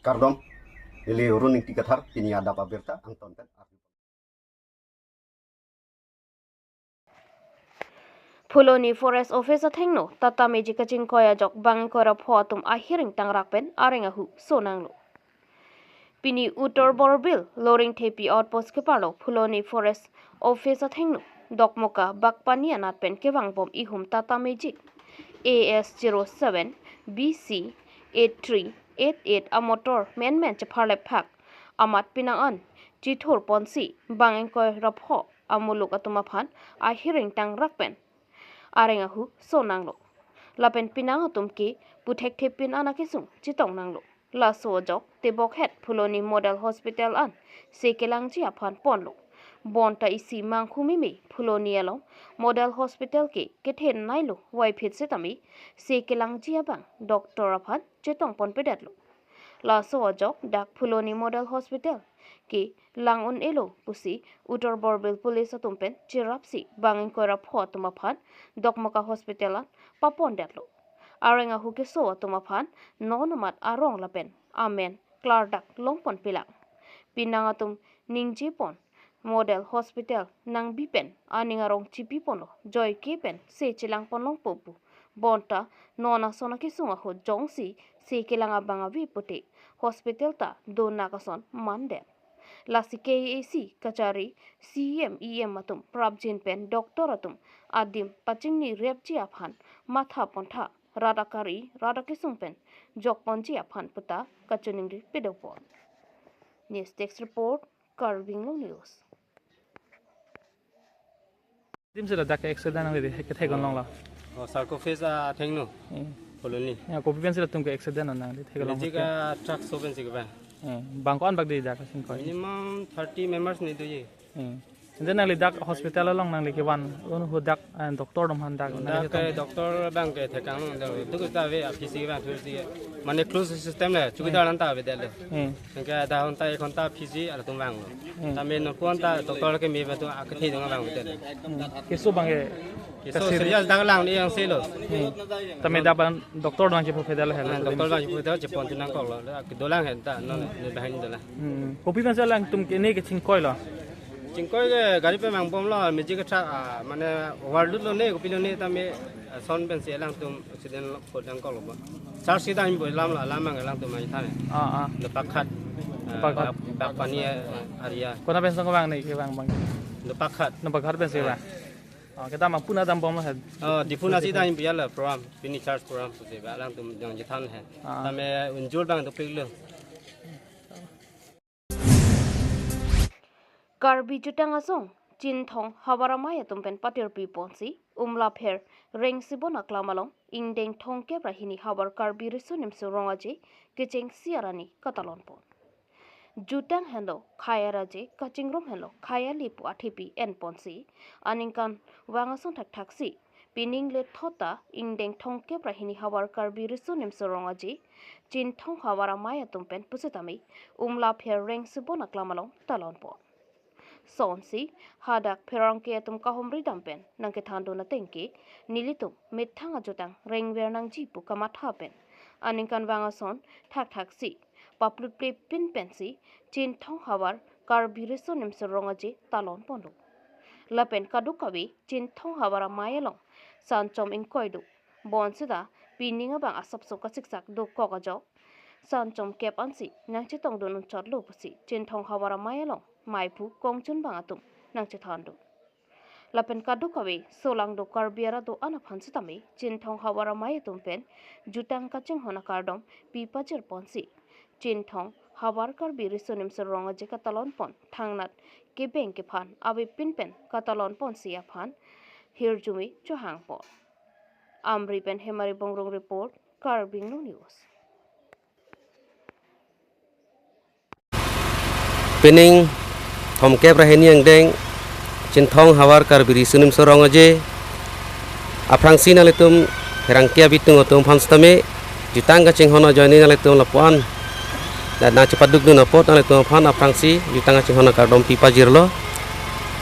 kardom ili runing tikathar kini ada pabirta anton pen Fuloni Forest Office athengno tata meji kaching koya jok bang kora photum a hearing tangrak pen arenga hu sonanglo Pini Utor Borbil Loring Tepi Outpost ke parlo Fuloni Forest Office athengno dokmoka bakpani anat pen ke wangbom ihum tata meji AS07 BC 8388 a motor men chapharle phak amat pinang an chithur ponsi bangeng koy rapho amuluk atuma phan a hearing tangrak pen arenga hu sonanglo lapen pinang atumki puthek thepin anakisung chitong nanglo la so jok te bokhet Fuloni Model Hospital an sekelang ji aphan ponlo bonta isi mangkhumi me Fuloni alo Model Hospital ke kethen nailo wai phit se tami sekelang ji abang doctor aphan chetong pon pedatlo la so jok dak Fuloni Model Hospital ke langun elo pusi Utor Borbil Police atumpen chirapsi bangin koira photuma phan dokmaka hospital an papon datlo arenga huke so atuma phan nonumat arong lapen amen klardak longpon pilak pinangatum ningji pon Model Hospital nang bipen aningarong chipi pono joy kepen se chilang ponlong popu bonta nona sona kisunga ho jongsi se kilanga banga vi puti hospital ta do nakason mande lasi KAC kachari CM atum prabjin pen doctor atum adim pachingni repchi aphan matha pontha radakisung pen jokponji aphan puta kachuningri pedopon News text report Carbinglo News Dim sila dak accident ang di ke thegon long la sarcophagus thengno Fuloni ya ko pipen sila tum ke accident na di thegon long jiga truck soben sigba bangkon bag di dak sin ko minimum 30 members ni doye then nang dak hospital long nang ke wan un hu dak doctor dom han dak dak ke doctor bang ke thekang duk ta ve apisi bang thursi mane close system le chukida lan ta ve dele ke da hon ta ekon ta pisi ala tum bang ta men pon ta doctor ke me ba tu akthi dong bang dele ke so bang ke so serious dak lang ni yang selo ta me da ban doctor dong ke profedal he doctor bang ju ta jepon tu nang ko lo ke dolang hen ta no ne bahin dola ko pipen sila lang tum ke ne ke chin koi la चिंकोय के गाड़ी पे मांग बम लो मिजी के ट्रक माने वर्ल्ड लो ने को पिलो ने तमे सोन पेन से लांग तुम एक्सीडेंट को जंग को लो चार सीधा हम बोल लाम लाम मांग लांग तुम आई थाने ल पखत पक पानी आरिया ko na pensa ko bang nei ke bang ल पखत na paghat pen se ba ke ta ma puna dam bom la डिफुना सीधा हम बिया ल प्रोग्राम पिनी चार्ज प्रोग्राम से बा लांग तुम जंग जिथान है तमे उनजोल बांग तो pillow Karbi jutang asong Jinthong Hawaramaya tumpen patir pi ponsi umla pher reng sibona klamalong ingdeng thong ke prahini hawar karbi risunim surongaje kicheng siarani katalon pon jutang hendo khayaraje kachingrom hendo khayali pu athipi en ponsi aningkan wangasong thak thaksi pining le thota ingdeng thong ke prahini hawar karbi risunim surongaje Jinthong Hawaramaya tumpen pusitami umla pher reng sibona klamalong talon pon Sonsi hadak perangke atum kahomri dampen nangke thando na tengke nilitum mithanga jutang rengwer nang jipu kamat hapen aningkan wangason thak si paplut ple pin pensi chin thong hawar karbiriso nimse rongaje talon pondu lapen kadukawi chin thong hawara mayelong sanchom inkoidu bonsida pininga bang asapso kasiksak do kogajo sanchom kep ansi nangche tong donun chotlo pusi chin thong hawara mayelong maipu kongchun bangatum nang chethando lapen kadu kawe solang do karbiara do ana phansitami chinthong hawara mai tumpen jutang kaching hona kardom pipajir ponsi chinthong hawar kar birisonim seronga je katalon pon thangnat ke beng ke phan abe pinpen katalon pon sia phan hirjumi johang pon amri pen hemari bongrong report Carbing News Pening Thom ke praheni ang deng Jinthong hawar kar biri sunim sorong aje aprangsi na letum herangkia bitung otum phanstame jutang ka chinghono joini na letum lapuan dan na cepaduk nu napot na letum phan aprangsi jutang ka chinghono kardom pipa jirlo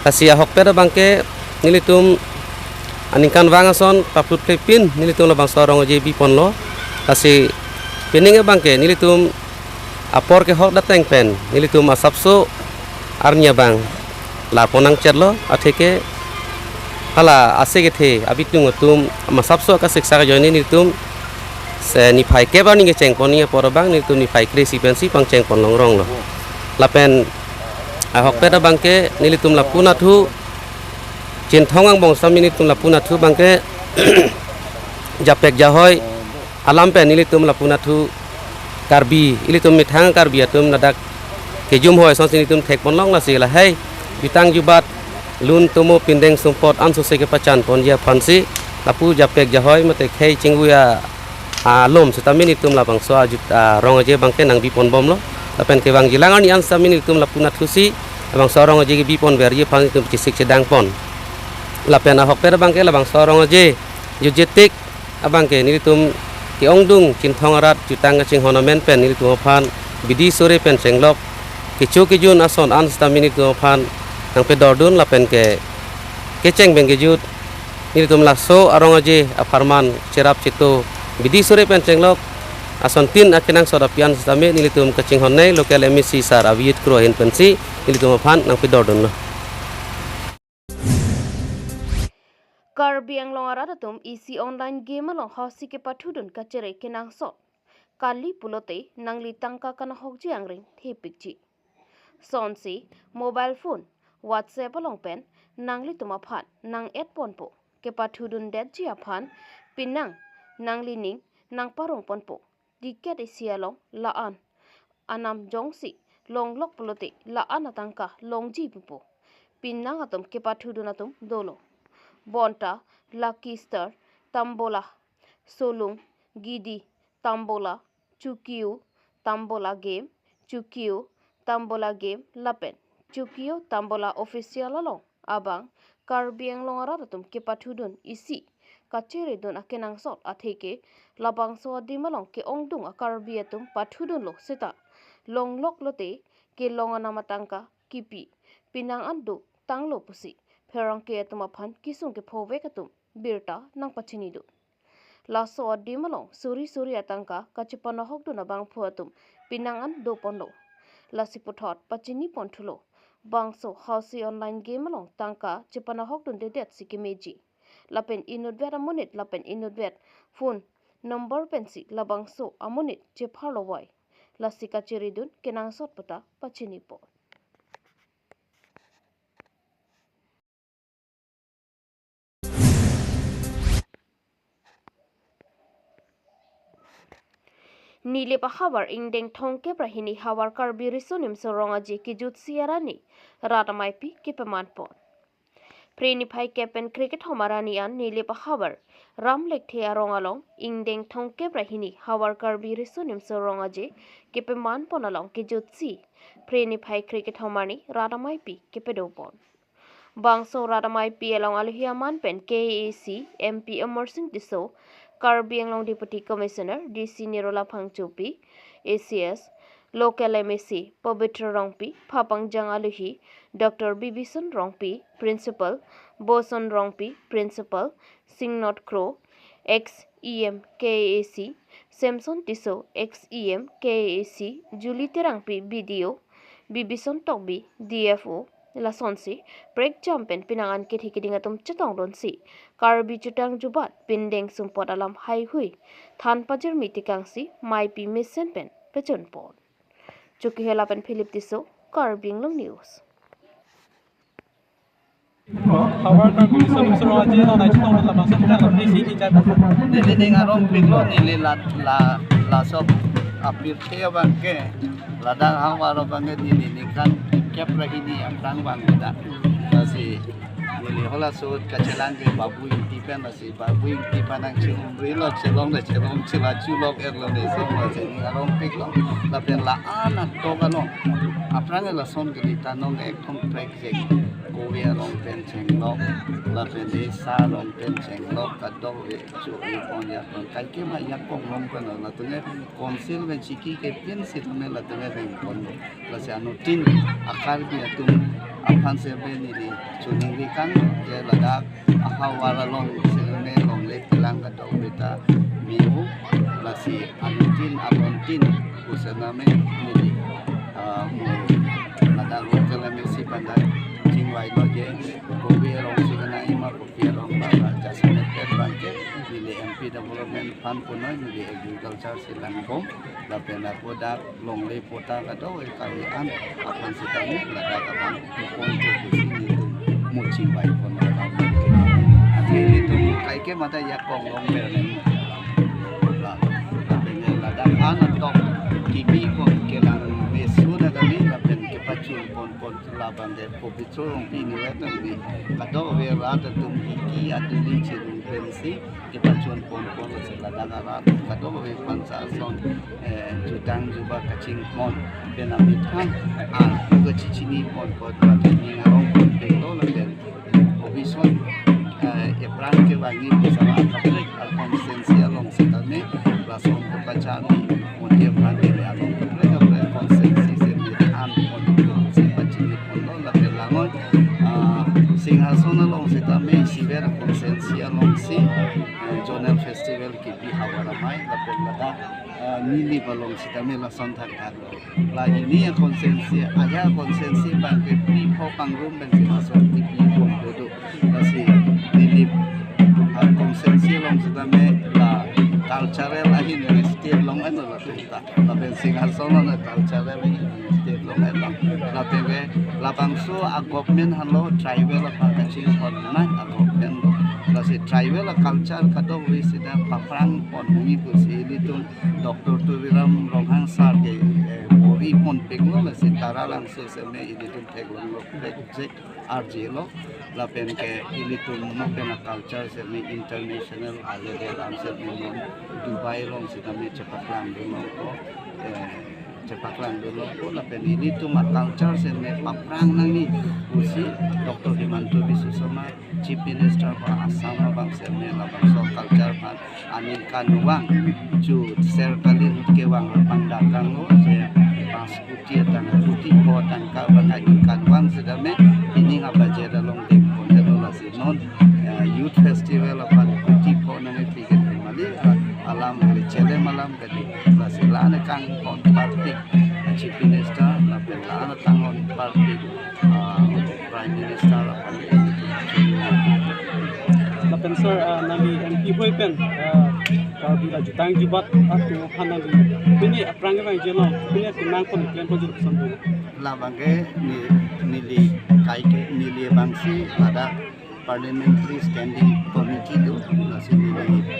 kasia hokpera bangke nilitum aningkan wangason paplut plepin nilitum la bang sorong aje bi ponlo kasi pening bangke nilitum apor ke hok dateng pen nilitum asapso arnya bang laponang cerlo ateke hala ase ke the abitung tum masapso ka siksa joni nilitum se ni phai ke ba ni ke cheng pon ni por bang nilitum ni phai kresi pensi pang cheng pon longrong lo lapen hok pe da bang ke nilitum lapuna thu chin thongang bong sam nilitum lapuna thu bang ke japek jahoy alam pe nilitum lapuna thu karbi ilitum mithang karbi atum nadak kejum hoy son sinitum thek pon long la sila hey bitang jubat lun tumo pindeng sumpot an sose ke pacan pon ya phansi lapu japek jahoy mate khei chinguya lom setamin itum lapang so ajut rong aje bangke nang bipon bom lo lapen ke bang jilangan ni an samin itum lapuna thusi abang sorong aje ke bipon ber ye phang itum cisik sedang pon lapen hok per bangke labang sorong aje jujetik abangke nilitum ki ongdung cinthong arat jutang ching honomen pen ni tu phan bidi sore pen senglok kichu kijun ason an stamini tu phan nang pe dordun la pen ke kecheng bengejut ni tu laso arong aje aparman cerap citu bidi sore pen senglok ason tin akinang sodapian stame ni tu kaching honai lokal emisi sar aviet kro hen pensi ni tu phan nang pe dordun lo Karbi Anglong Aradatum isi online game along hosi ke pathudun kacere kenang sot. Kali pulote nangli tangka kana hokji angring thepikji. Sonsi mobile phone WhatsApp along pen nangli tuma phan nang et ponpo ke pathudun det ji aphan pinang nangli ning nang parong ponpo diket isialong laan anam jongsi long lok pulote laan atangka longji pupo pinang atum ke pathudun atum dolo. Bonta, Lucky Star, Tambola, Solung, Gidi, Tambola, Chukio, Tambola Game, Chukio, Tambola Game, Lapen, Chukio, Tambola Official along, Abang, Karbi Anglong Aradatum ke pathudun isi, kacere dun akenang sot atheke, labang so dimalong ke ongdung a Karbi atum pathudun lo seta, long lok lote, ke longanama kipi, pinang andu, tanglo pusi. Perang ke atumaphan kisung ke phove katum birta nang pachinidu laso dimalong suri atangka kachipana hokdu na bang phuatum pinangan do ponlo lasi puthot pachini ponthulo bangso hausi online game along tangka chipana hokdu de det sikimeji lapen inudvet amunit lapen inudvet phone number pensi labangso amunit che phalo wai lasi kachiridun kenang sot pata pachini po Nile pa hawar ingdeng thongke prahini hawar karbi risonim soronga je kijut siarani ratamai pi kepeman pon preni phai kepen cricket homarani an nile pa hawar ramlek thea rongalong ingdeng thongke prahini hawar karbi risonim soronga je kepeman pon along kijut si preni phai cricket homani ratamai pi kepedo pon bangso ratamai pi along alhiaman pen KAC MP Amar Singh Tiso Karbi Anglong Deputy Commissioner DC Nirola Phangchupi ACS Local MSc Pavitra Rongpi Phapangjang Aluhi Dr. Bibison Rongpi Principal Boson Rongpi Principal Singnot Crow ex-EM KAC Samson Tiso ex-EM KAC Julie Terangpi BDO Bibison Tokbi DFO Lasonsi break jumpen pinangan ke thikiding atum chatong ronsi karbi chutang jubat pindeng sumpot alam hai hui than pajer mitikangsi mai pi misen pen pechon pon chuki helapen philip tiso Karbi Anglong News hawar karbi risonim soronga je no nai chong la bang sa la desi ki jai Nili dengarong piglo nili la sop apir kaya bangke ladang hawaro bangke nili kan kep rahini ang tang bang kita nasi nili hola sud kacelang ke babu inti pen nasi babu inti panang cilung rilo cilong de cilong cilaju lok erlo de semua jadi ngarong piglo tapi la anak to kano aprang la son kita nong ek thong project Korea long pen cheng lok la pen de sa long pen cheng lok kadong chu ipon ya kon kai ke ma yak kong long pen la tune konsil ben chiki ke pin sit me la tune ben kon la se anu tin akal bi atum aphan se ben ni chuning ri kan je la dak ahawara long se me long le tilang kadong beta miu lasi alontin usaname nili mu ladang lokal si pandai cingwai loje kopi rong sigana ima kopi rong bala jasane bangke nili MP Development Fund punoi nili agriculture silangkom lapena podak longle pota kado kalian akan sitamu lada kabang pon to sini mu cingwai punoi ini tu kai ke mata ya kong long beren lapena lada anak tok TV ko kelang besu na kami lapen ke pacul pon labang de popitro rong pini wetan bi kado we rata tum iki aduli cirum pensi ke pacul pon sela dagara kado we pansa son jutang juba kacing pon benamit kan juga cicini pon mati ni rong pelo lapen obison Epran ke wangi bersama kapolek konsensi along setane langsung kebaca ni dia berani along kapolek konsensi semian untuk sebaca ni pun lapel langon singhason along setame siber konsensi along si Jonel Festival ki bihawara mai lapel lada nili balong setame langsung thak lagi ni konsensi aja konsensi bangke pipo pangrum dan singhason ki pipo duduk nasi konsensi long setame la cultural ahin dari state long ano la tuta la singhason na cultural ahin state long ano la tebe la bangso a government halo tribal pa kacing hotman a government la si tribal culture kato wisida paprang pon bumi pusi litung Dr. Tuviram Ronghang Sar ke bori pon peglo la si tara langsung seme ilitung teglong lo project RJ lo la pen ke ilitung no pen culture seme international ale de ramse bimon Dubai long si kami cepatlan dulu ko cepatlan dulu ko la pen ilitung ma culture seme paprang nani usi Dr. Himanto Bisusoma Chief Minister pa Assam bang seme la bang so culture pa anin kanuang ju serkalin ke wang pandakang lo se pas kuti tang kuti ko tang ka bang anin kanuang sedame ini ngabaje dalong dek pon la si non youth festival apa kuti ko nang tiket mali alam hari cele malam kadi la silana kang kon party Chief Minister la pelana tangon party Prime Minister apa lapen sir nami MP boy pen bila jutang jubat atau panali ini aprang bang jelo ini tinang pon plan pon jubat sampai la bangke nili kai ke nili bangsi pada parliamentary standing committee tu nasi nili